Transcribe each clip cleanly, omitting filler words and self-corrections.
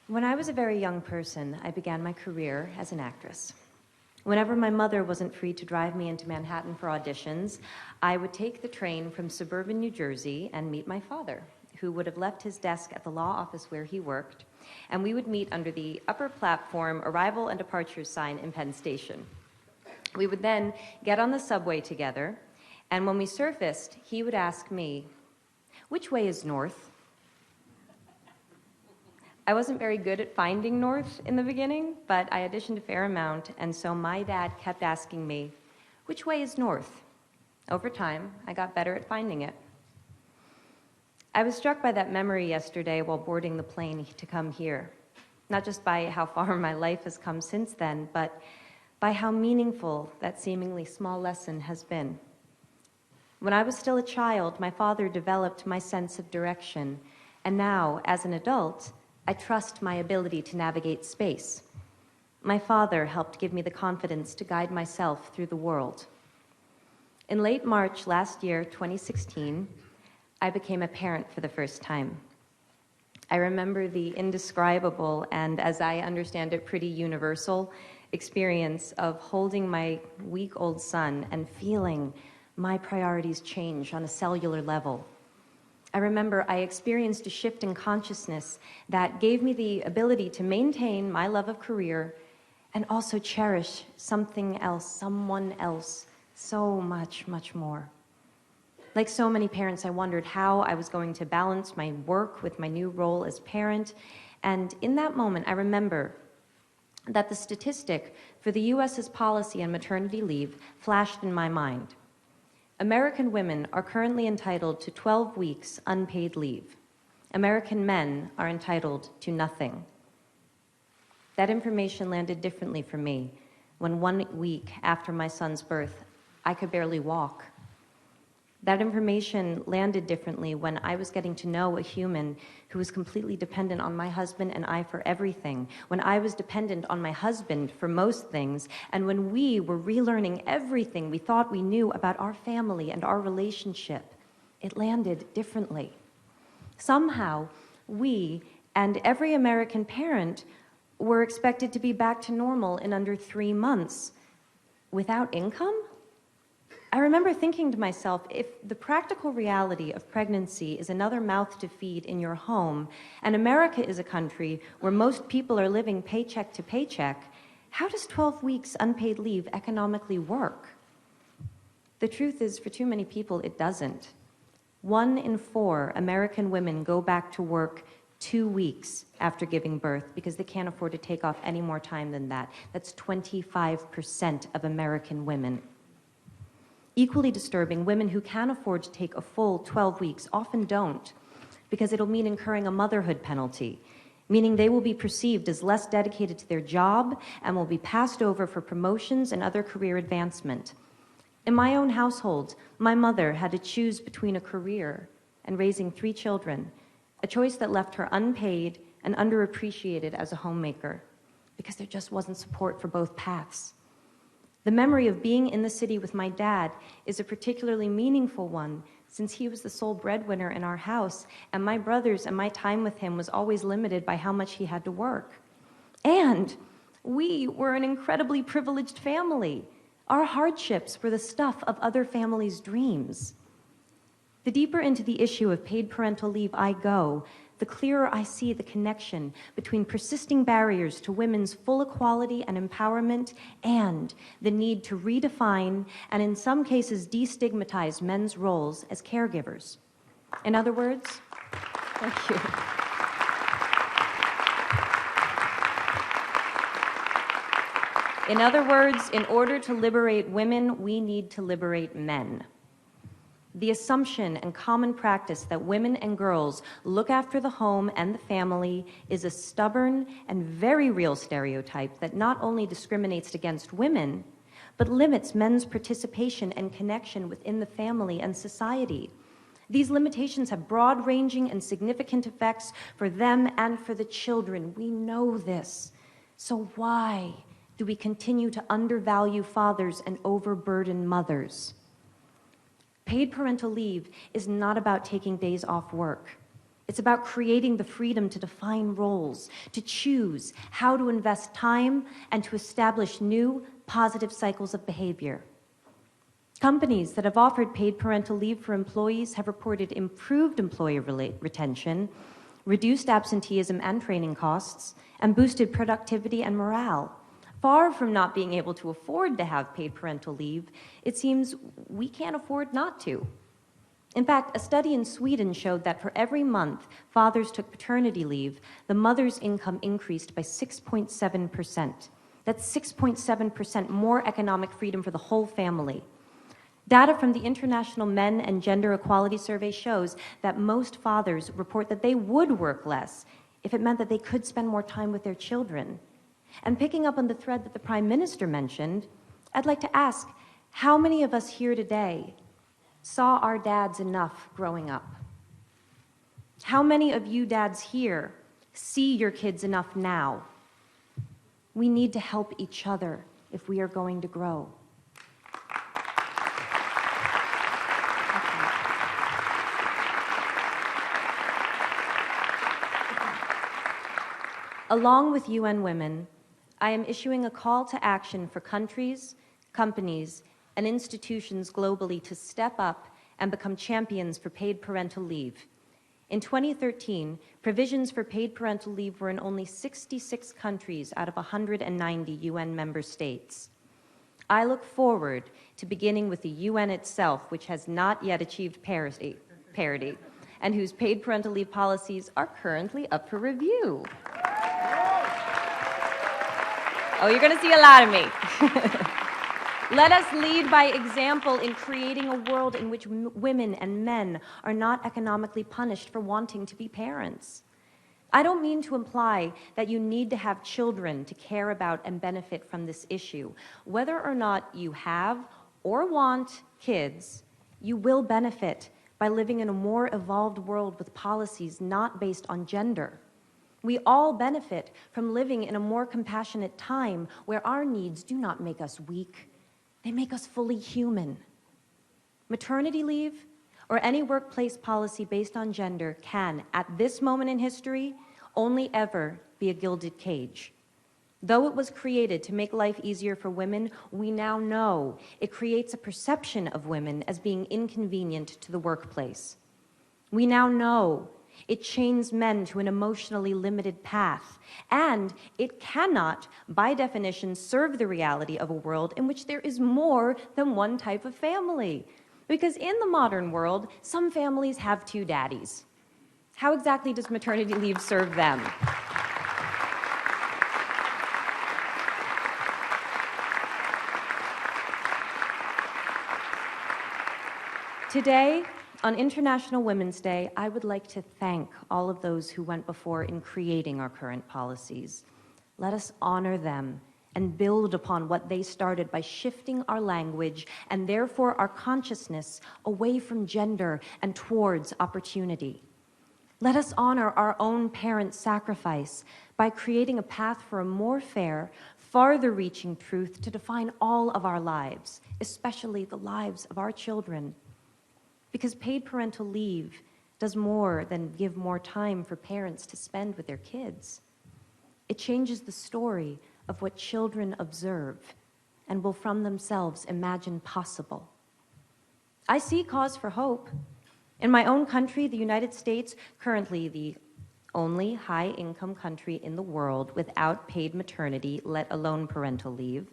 When I was a very young person, I began my career as an actress. Whenever my mother wasn't free to drive me into Manhattan for auditions, I would take the train from suburban New Jersey and meet my father, who would have left his desk at the law office where he worked, and we would meet under the upper platform arrival and departure sign in Penn Station. We would then get on the subway together, and when we surfaced, he would ask me, "Which way is north?" I wasn't very good at finding north in the beginning, but I auditioned a fair amount, and so my dad kept asking me, "Which way is north?" Over time, I got better at finding it. I was struck by that memory yesterday while boarding the plane to come here, not just by how far my life has come since then, but by how meaningful that seemingly small lesson has been. When I was still a child, my father developed my sense of direction, and now, as an adult, I trust my ability to navigate space. My father helped give me the confidence to guide myself through the world. In late March last year, 2016, I became a parent for the first time. I remember the indescribable and, as I understand it, pretty universal experience of holding my week-old son and feeling my priorities change on a cellular level. I remember I experienced a shift in consciousness that gave me the ability to maintain my love of career and also cherish something else, someone else, so much, much more. Like so many parents, I wondered how I was going to balance my work with my new role as parent. And in that moment, I remember that the statistic for the US's policy on maternity leave flashed in my mind. American women are currently entitled to 12 weeks unpaid leave. American men are entitled to nothing. That information landed differently for me when 1 week after my son's birth, I could barely walk. That information landed differently when I was getting to know a human who was completely dependent on my husband and I for everything, when I was dependent on my husband for most things, and when we were relearning everything we thought we knew about our family and our relationship. It landed differently. Somehow, we and every American parent were expected to be back to normal in under 3 months. Without income? I remember thinking to myself, if the practical reality of pregnancy is another mouth to feed in your home, and America is a country where most people are living paycheck to paycheck, how does 12 weeks unpaid leave economically work? The truth is, for too many people, it doesn't. 1 in 4 American women go back to work 2 weeks after giving birth because they can't afford to take off any more time than that. That's 25% of American women. Equally disturbing, women who can afford to take a full 12 weeks often don't, because it'll mean incurring a motherhood penalty, meaning they will be perceived as less dedicated to their job and will be passed over for promotions and other career advancement. In my own household, my mother had to choose between a career and raising 3 children, a choice that left her unpaid and underappreciated as a homemaker, because there just wasn't support for both paths. The memory of being in the city with my dad is a particularly meaningful one, since he was the sole breadwinner in our house, and my brothers and my time with him was always limited by how much he had to work. And we were an incredibly privileged family. Our hardships were the stuff of other families' dreams. The deeper into the issue of paid parental leave I go, the clearer I see the connection between persisting barriers to women's full equality and empowerment and the need to redefine and in some cases destigmatize men's roles as caregivers. In other words, thank you. In other words, in order to liberate women, we need to liberate men. The assumption and common practice that women and girls look after the home and the family is a stubborn and very real stereotype that not only discriminates against women, but limits men's participation and connection within the family and society. These limitations have broad-ranging and significant effects for them and for the children. We know this. So why do we continue to undervalue fathers and overburden mothers? Paid parental leave is not about taking days off work. It's about creating the freedom to define roles, to choose how to invest time, and to establish new, positive cycles of behavior. Companies that have offered paid parental leave for employees have reported improved employee retention, reduced absenteeism and training costs, and boosted productivity and morale. Far from not being able to afford to have paid parental leave, it seems we can't afford not to. In fact, a study in Sweden showed that for every month fathers took paternity leave, the mother's income increased by 6.7%. That's 6.7% more economic freedom for the whole family. Data from the International Men and Gender Equality Survey shows that most fathers report that they would work less if it meant that they could spend more time with their children. And picking up on the thread that the Prime Minister mentioned, I'd like to ask, how many of us here today saw our dads enough growing up? How many of you dads here see your kids enough now? We need to help each other if we are going to grow. Along with UN Women, I am issuing a call to action for countries, companies, and institutions globally to step up and become champions for paid parental leave. In 2013, provisions for paid parental leave were in only 66 countries out of 190 UN member states. I look forward to beginning with the UN itself, which has not yet achieved parity, and whose paid parental leave policies are currently up for review. Oh, you're going to see a lot of me. Let us lead by example in creating a world in which women and men are not economically punished for wanting to be parents. I don't mean to imply that you need to have children to care about and benefit from this issue. Whether or not you have or want kids, you will benefit by living in a more evolved world with policies not based on gender. We all benefit from living in a more compassionate time where our needs do not make us weak. They make us fully human. Maternity leave or any workplace policy based on gender can, at this moment in history, only ever be a gilded cage. Though it was created to make life easier for women, we now know it creates a perception of women as being inconvenient to the workplace. We now know it chains men to an emotionally limited path, and it cannot, by definition, serve the reality of a world in which there is more than one type of family. Because in the modern world, some families have two daddies. How exactly does maternity leave serve them? Today, on International Women's Day, I would like to thank all of those who went before in creating our current policies. Let us honor them and build upon what they started by shifting our language and therefore our consciousness away from gender and towards opportunity. Let us honor our own parents' sacrifice by creating a path for a more fair, farther-reaching truth to define all of our lives, especially the lives of our children. Because paid parental leave does more than give more time for parents to spend with their kids. It changes the story of what children observe and will from themselves imagine possible. I see cause for hope. In my own country, the United States, currently the only high-income country in the world without paid maternity, let alone parental leave,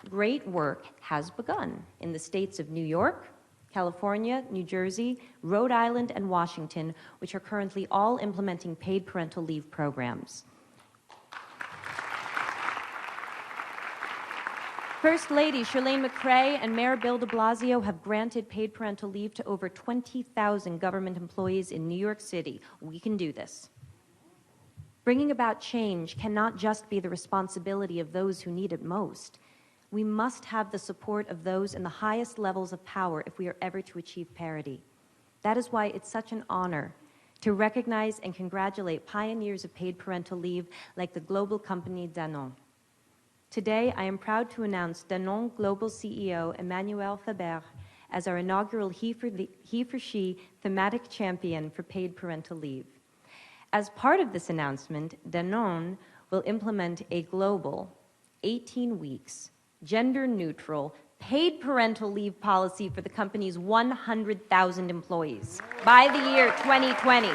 great work has begun in the states of New York, California, New Jersey, Rhode Island, and Washington, which are currently all implementing paid parental leave programs. First Lady Chirlane McCray and Mayor Bill de Blasio have granted paid parental leave to over 20,000 government employees in New York City. We can do this. Bringing about change cannot just be the responsibility of those who need it most. We must have the support of those in the highest levels of power if we are ever to achieve parity. That is why it's such an honor to recognize and congratulate pioneers of paid parental leave like the global company Danone. Today, I am proud to announce Danone Global CEO Emmanuel Faber as our inaugural He for She thematic champion for paid parental leave. As part of this announcement, Danone will implement a global 18 weeks, gender-neutral, paid parental leave policy for the company's 100,000 employees by the year 2020.